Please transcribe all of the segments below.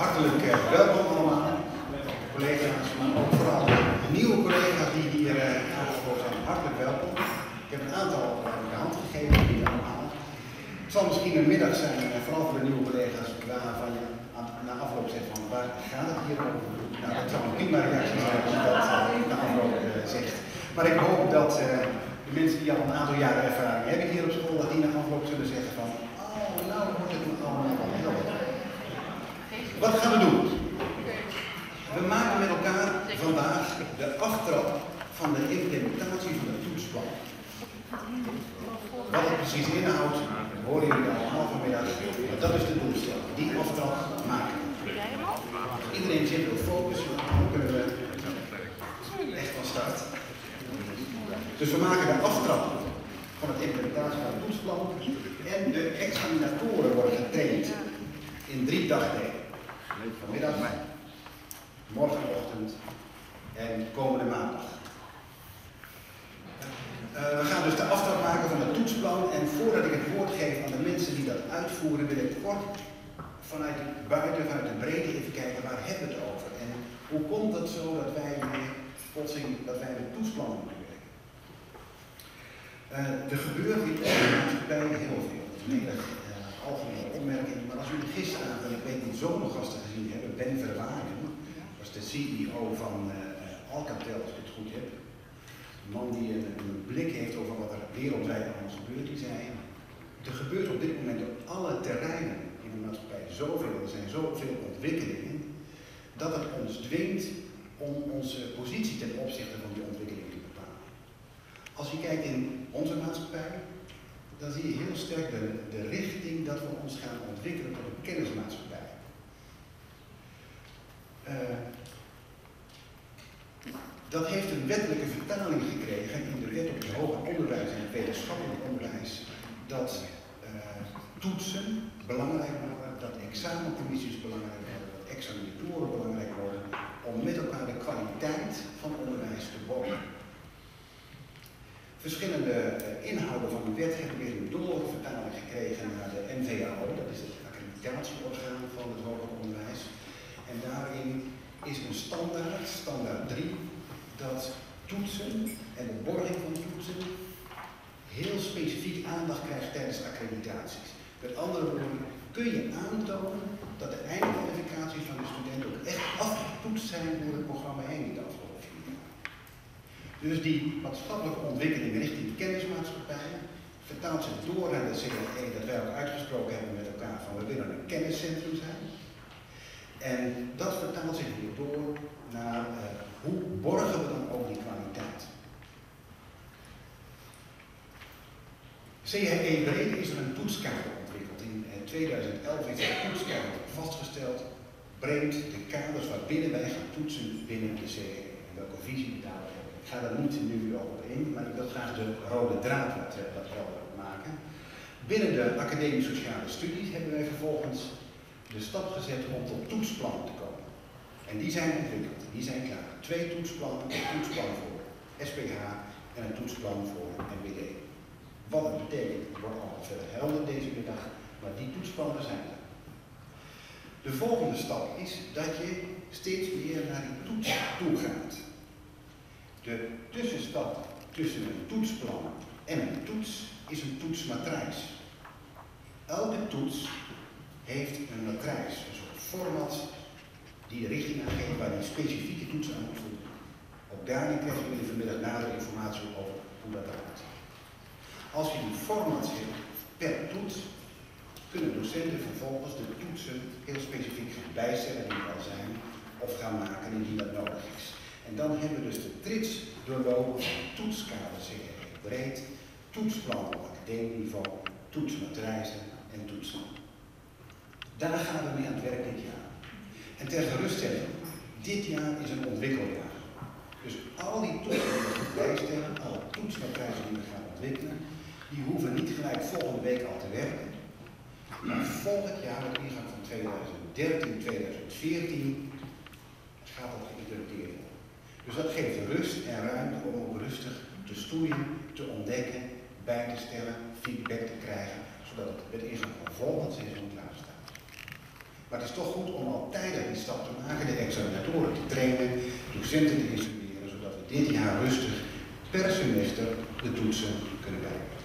Hartelijk welkom allemaal, collega's, maar ook vooral de nieuwe collega's die hier aangesproken zijn. Hartelijk welkom. Ik heb een aantal de hand gegeven, niet allemaal. Het zal misschien een middag zijn, vooral voor de nieuwe collega's, waarvan je na afloop zegt van waar gaat het hier over? Nou, dat zou een prima reactie zijn als je dat na afloop zegt. Maar ik hoop dat de mensen die al een aantal jaren ervaring hebben hier op school, dat die na afloop zullen zeggen van oh, nou wordt het allemaal wel helder. Wat gaan we doen? We maken met elkaar vandaag de aftrap van de implementatie van het toetsplan. Wat het precies inhoudt, horen jullie allemaal vanmiddag, maar dat is de doelstelling. Die aftrap maken. Als iedereen zit wil focussen, dan kunnen we echt van start. Dus we maken de aftrap van het implementatie van het toetsplan en de examinatoren worden getraind in 3 dagdelen. Vanmiddag, morgenochtend en komende maandag. We gaan dus de aftrap maken van het toetsplan en voordat ik het woord geef aan de mensen die dat uitvoeren, wil ik kort vanuit de breedte even kijken waar hebben we het over en hoe komt het zo dat wij met toetsplan moeten werken. Er gebeurt in onze maatschappij heel veel. Dat is een hele algemene opmerking, maar als jullie gisteravond, en ik weet niet, zomergasten gezien hebben, Ben Verwagen, dat is de CEO van Alcatel, als ik het goed heb. Een man die een blik heeft over wat er wereldwijd allemaal gebeurt, die zei, er gebeurt op dit moment op alle terreinen in de maatschappij zoveel, er zijn zoveel ontwikkelingen, dat het ons dwingt om onze positie ten opzichte van die ontwikkelingen te bepalen. Als je kijkt in onze maatschappij, dan zie je heel sterk de richting dat we ons gaan ontwikkelen tot een kennismaatschappij. Dat heeft een wettelijke vertaling gekregen in de wet op het hoger onderwijs en het wetenschappelijk onderwijs, dat toetsen belangrijk worden, dat examencommissies belangrijk worden, dat examinatoren belangrijk worden, om met elkaar de kwaliteit van onderwijs te borgen. Verschillende inhouden van de wet hebben weer een doorvertaling gekregen naar de NVAO, dat is het accreditatieorgaan van het hoger onderwijs. En daarin is een standaard 3, dat toetsen en de borging van toetsen heel specifiek aandacht krijgt tijdens accreditaties. Met andere woorden, kun je aantonen dat de eindkwalificaties van de student ook echt afgetoetst zijn door het programma heen in de afgelopen 4 jaar. Dus die maatschappelijke ontwikkeling richting kennismaatschappij vertaalt zich door naar de CLE dat wij ook uitgesproken hebben met elkaar van we willen een kenniscentrum zijn. En dat vertaalt zich weer door naar hoe borgen we dan ook die kwaliteit. CHE breed is er een toetskader ontwikkeld. In 2011 is er een toetskader vastgesteld, breed de kaders waarbinnen wij gaan toetsen binnen de CHE. En welke visie we daar hebben. Ik ga daar niet nu op in, maar ik wil graag de rode draad wat helder maken. Binnen de academische sociale studies hebben wij vervolgens de stap gezet om tot toetsplannen te komen. En die zijn ontwikkeld, die zijn klaar. 2 toetsplannen, een toetsplan voor SPH en een toetsplan voor MBD. Wat het betekent, wordt allemaal verder helder deze middag, maar die toetsplannen zijn er. De volgende stap is dat je steeds meer naar die toets toe gaat. De tussenstap tussen een toetsplan en een toets is een toetsmatrijs. Elke toets heeft een matrijs, een soort format die de richting aangeeft waar die specifieke toets aan moet voldoen. Ook daarin krijgen jullie vanmiddag nader informatie over hoe dat eruit ziet. Als je die formats hebt per toets, kunnen docenten vervolgens de toetsen heel specifiek gaan bijstellen die er al zijn, of gaan maken indien dat nodig is. En dan hebben we dus de trits doorlopen van toetskader CHE breed, toetsplan op academieniveau, toetsmatrijzen en toetsen. Daar gaan we mee aan het werk dit jaar. En ter geruststelling, dit jaar is een ontwikkeljaar. Dus al die toetsen die we bijstellen, alle toetsmatrijzen die we gaan ontwikkelen, die hoeven niet gelijk volgende week al te werken. Maar volgend jaar, op ingang van 2013, 2014, gaat dat geïmplementeerd worden. Dus dat geeft rust en ruimte om ook rustig te stoeien, te ontdekken, bij te stellen, feedback te krijgen, zodat het met ingang van volgend seizoen klaar staat. Maar het is toch goed om al tijdig die stap te maken, de examinatoren te trainen, docenten te instrueren, zodat we dit jaar rustig per semester de toetsen kunnen bijhouden.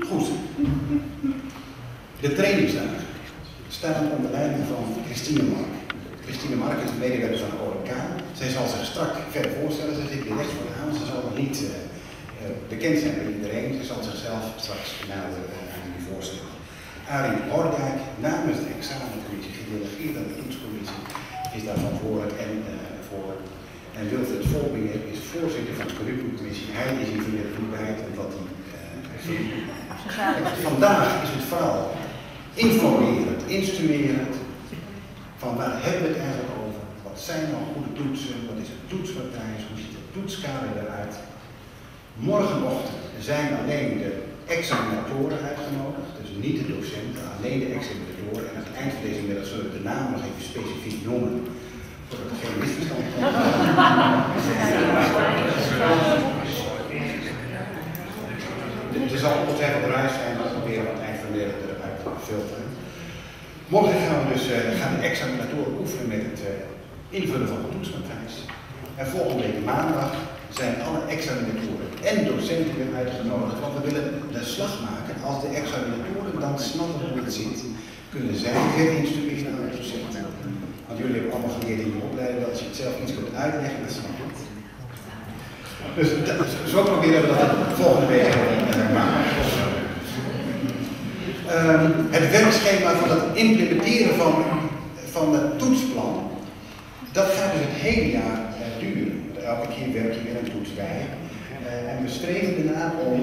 Goed. De trainingsdagen staan onder leiding van Christine Mark. Christine Mark is de medewerker van OMK. Zij zal zich strak verder voorstellen. Zij zit hier rechts voor aan. Ze zal nog niet bekend zijn bij iedereen. Ze zal zichzelf straks nader aan jullie voorstellen. Arie Hordijk namens de examencommissie, gedelegeerd aan de toetscommissie, is daar verantwoordelijk en Wilfred Volbingen is voorzitter van de curriculumcommissie. Hij is hier voor de toebereid en wat hij vandaag is het vooral informerend, instruerend. Van waar hebben we het eigenlijk over? Wat zijn nou goede toetsen? Wat is een toetspartij? Hoe ziet het toetskader eruit? Morgenochtend zijn alleen de examinatoren uitgenodigd, dus niet de docenten, alleen de examinatoren. En aan het eind van deze middag zullen we de naam nog even specifiek noemen, zodat er geen misverstand komt. Er zal ongetwijfeld ruis zijn, maar we proberen aan het eind van de middag eruit te filteren. Morgen gaan de examinatoren oefenen met het invullen van de toetsmatrice. En volgende week maandag zijn alle examinatoren en docenten weer uitgenodigd, want we willen de slag maken. Als de examinatoren dan snappen hoe het zit, kunnen zij weer instrueren aan de docenten. Want jullie hebben allemaal geleerd in je opleiding dat als je het zelf iets kunt uitleggen, dat snap je het. Dus zo proberen we dat volgende week maandag. Het werkschema van het implementeren van het toetsplan, dat gaat dus het hele jaar duren. Elke keer werk je weer een toets bij. En we streven ernaar om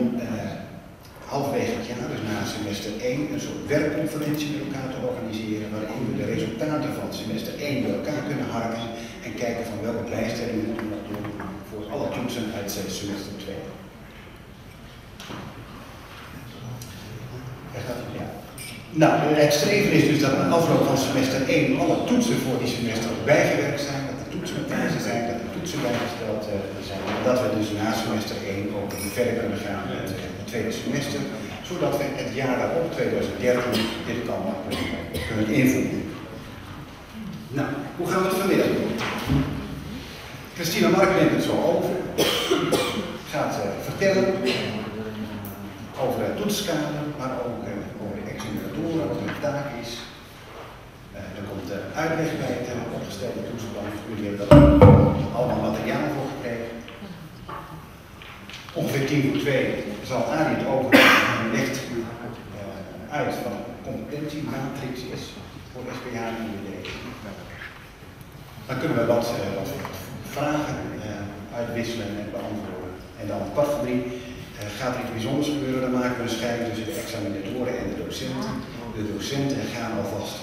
halverwege het jaar, dus na semester 1, een soort werkconferentie met elkaar te organiseren, waarin we de resultaten van semester 1 bij elkaar kunnen harken en kijken van welke bijstellingen we nog doen voor alle toetsen uit semester 2. Ja. Nou, het streven is dus dat na afloop van semester 1 alle toetsen voor die semester bijgewerkt zijn, dat de toetsmatrizen zijn, dat de toetsen bijgesteld zijn. En dat we dus na semester 1 ook verder kunnen gaan met het tweede semester, zodat we het jaar daarop, 2013, dit kan kunnen invoeren. Nou, hoe gaan we het vanmiddag doen? Christina Mark neemt het zo over, gaat vertellen over het toetskader, maar ook over de examinatoren, wat hun taak is. Er komt uitleg bij het opgestelde toetsplan. Jullie hebben daar allemaal materiaal voor gekregen. Ongeveer 1:50 zal Arie het overnemen en legt uit wat een competentiematrix is voor SPH en IBD. Dan kunnen we wat vragen uitwisselen en beantwoorden. En dan 2:15 gaat er iets bijzonders gebeuren, dan maken we een scheiding tussen de examinatoren en de docenten. De docenten gaan alvast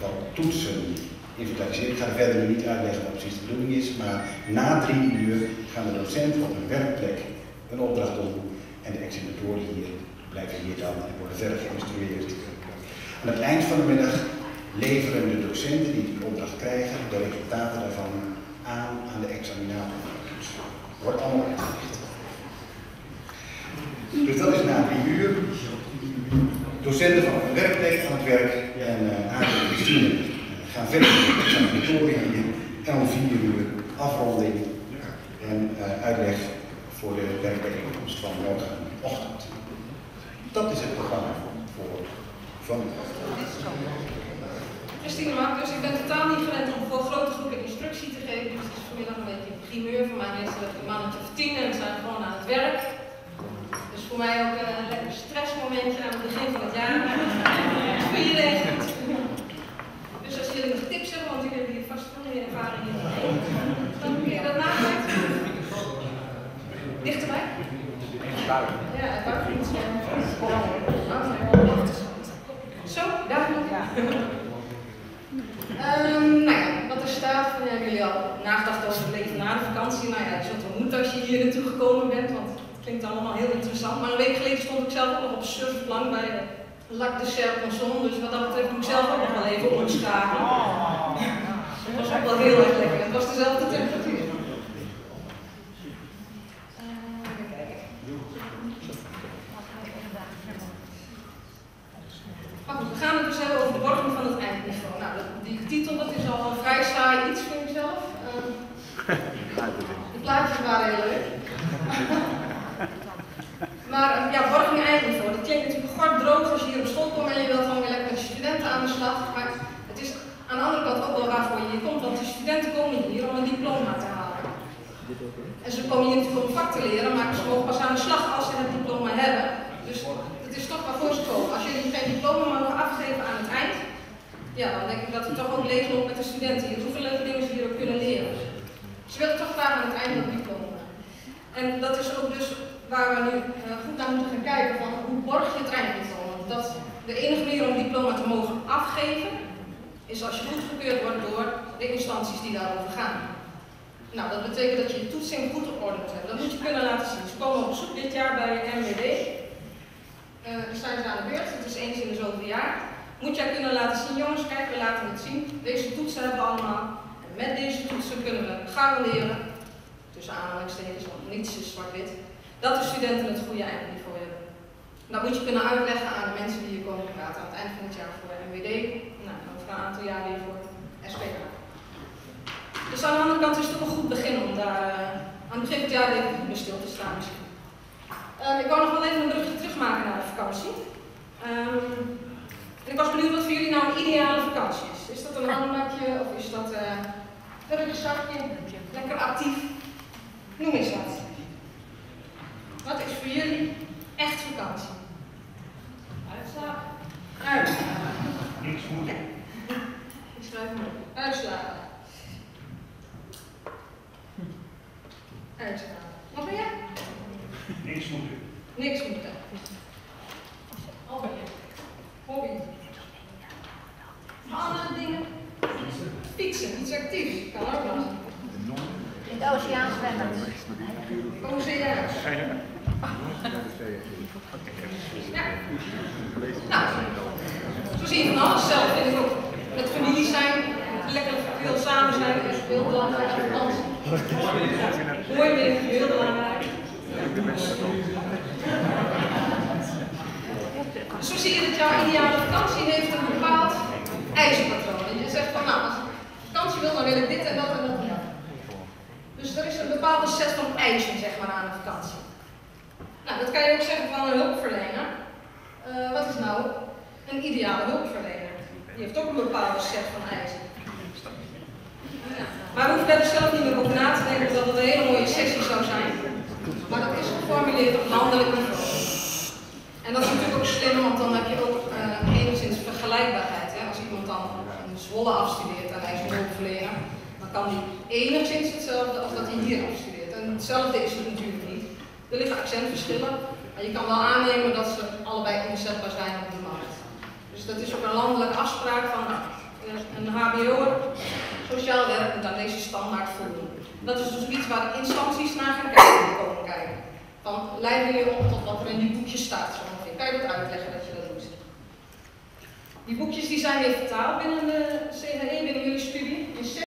wat toetsen inventariseren. Ik ga er verder niet uitleggen wat precies de bedoeling is, maar na 3 uur gaan de docenten op hun werkplek een opdracht doen en de examinatoren hier blijven hier dan en worden verder geïnstrueerd. Aan het eind van de middag leveren de docenten die die opdracht krijgen de resultaten daarvan aan de examinator. Wordt allemaal uitgelicht. Dus dat is na 3 uur. Docenten van hun werkplek aan het werk en Arie en Christine gaan verder met de examinatoren hier. En om 4 uur afronding en uitleg voor de werkbijeenkomst van morgenochtend. Dat is het programma voor vandaag. Christine Mark, dus ik ben totaal niet gewend om voor grote groepen instructie te geven. Dus het is vanmiddag een beetje een primeur voor mij. Meestal heb ik een mannetje of 10 en we zijn gewoon aan het werk. Dus voor mij ook een lekker stressmomentje aan het begin van het jaar. Voor iedereen goed. Dus als jullie nog tips hebben, want jullie hebben hier vast veel meer ervaring in, dan kun je dat nakijken. Dichterbij? Ja, het buiten niet scherm. Zo, duidelijk. Ja. Nou ja, wat er staat, van hebben jullie al nagedacht over het leven na de vakantie. Nou ja, je zult wel moeten als je hier naartoe gekomen bent, want het klinkt allemaal heel interessant. Maar een week geleden stond ik zelf ook nog op surfplank bij de Lac de Serponçon, dus wat dat betreft moet ik zelf ook nog wel even omschakelen. Het was ook wel heel erg lekker, het was dezelfde temperatuur. Even kijken. Maar goed, we gaan het dus hebben over de borging van het eindniveau. Nou, die titel dat is al een vrij saai iets voor mezelf. De plaatjes waren heel leuk. Maar ja, borging eindniveau, dat klinkt natuurlijk gort droog als je hier op school komt en je wilt gewoon weer lekker met je studenten aan de slag. Maar het is aan de andere kant ook wel waarvoor je hier komt, want die studenten komen hier om een diploma te halen. En ze komen hier natuurlijk om een vak te leren, maar ze mogen pas aan de slag als ze het diploma hebben. Dus het is toch waarvoor ze komen. Als jullie geen diploma mogen afgeven aan het eind, ja, dan denk ik dat het toch ook leeg loopt met de studenten hier. Hoeveel leuke dingen ze hier ook kunnen leren. Ze willen toch graag aan het einde een diploma. En dat is ook dus waar we nu goed naar moeten gaan kijken van hoe borg je het einddiploma. Dat de enige manier om een diploma te mogen afgeven is als je goedgekeurd wordt door de instanties die daarover gaan. Nou, dat betekent dat je je toetsing goed op orde moet hebben. Dat moet je kunnen laten zien. Ze komen op bezoek dit jaar bij MWD. Dan zijn ze aan de beurt, dat is eens in de zoveel jaar. Moet jij kunnen laten zien, jongens, kijk, we laten het zien. Deze toetsen hebben we allemaal. En met deze toetsen kunnen we garanderen, tussen aanhalingstekens, want niets is zwart-wit, dat de studenten het goede eindniveau hebben. Dat moet je kunnen uitleggen aan de mensen die hier komen praten aan het eind van het jaar voor MWD. Nou, over een aantal jaar weer voor SPK. Dus aan de andere kant is het ook een goed begin om daar aan het begin van het jaar even goed bij stil te staan misschien. Ik wou nog wel even een brugje terugmaken naar de vakantie. En ik was benieuwd wat voor jullie nou een ideale vakantie is. Is dat een handbakje of is dat een rugzakje? Lekker actief? Noem eens wat. Wat is voor jullie echt vakantie? Uitslapen. Uitslapen. Niks moeten. Ik schrijf hem op. Uitslapen. Uitslapen. Wat ben jij? Niks moeten. Niks moeten. Hobby. Hobby. Andere dingen. Fietsen, iets actiefs. Kan ook nog. In de oceaan zwemmen. Oceaan. Ja. Nou, zo zie je van alles zelf. Vind ik ook met familie zijn, lekker veel samen zijn, is heel belangrijk. Mooi weer, heel belangrijk. Zo zie je dat jouw ideale vakantie heeft een bepaald eisenpatroon. En je zegt van nou, als ik vakantie wil, dan wil ik dit en dat en dat en dat. Dus er is een bepaalde set van eisen zeg maar aan een vakantie. Nou, dat kan je ook zeggen van een hulpverlener. Wat is nou een ideale hulpverlener? Die heeft ook een bepaalde set van eisen. Ja. Maar we hoeven daar zelf niet meer over na te denken dat het een hele mooie sessie zou zijn. Maar dat is geformuleerd op landelijk niveau. En dat is natuurlijk ook slim, want dan heb je ook enigszins vergelijkbaarheid. Hè? Als iemand dan in Zwolle afstudeert en hij is een hulpverlener, dan kan hij enigszins hetzelfde als dat hij hier afstudeert. En hetzelfde is het natuurlijk niet. Er liggen accentverschillen, maar je kan wel aannemen dat ze allebei inzetbaar zijn op de markt. Dus dat is ook een landelijke afspraak van een HBO'er, sociaal werk moet aan deze standaard voldoen. Dat is dus iets waar de instanties naar gaan kijken. Van leiden jullie op tot wat er in die boekjes staat, zo ongeveer. Kan je dat uitleggen dat je dat doet? Die boekjes die zijn weer vertaald binnen de CHE, binnen jullie studie.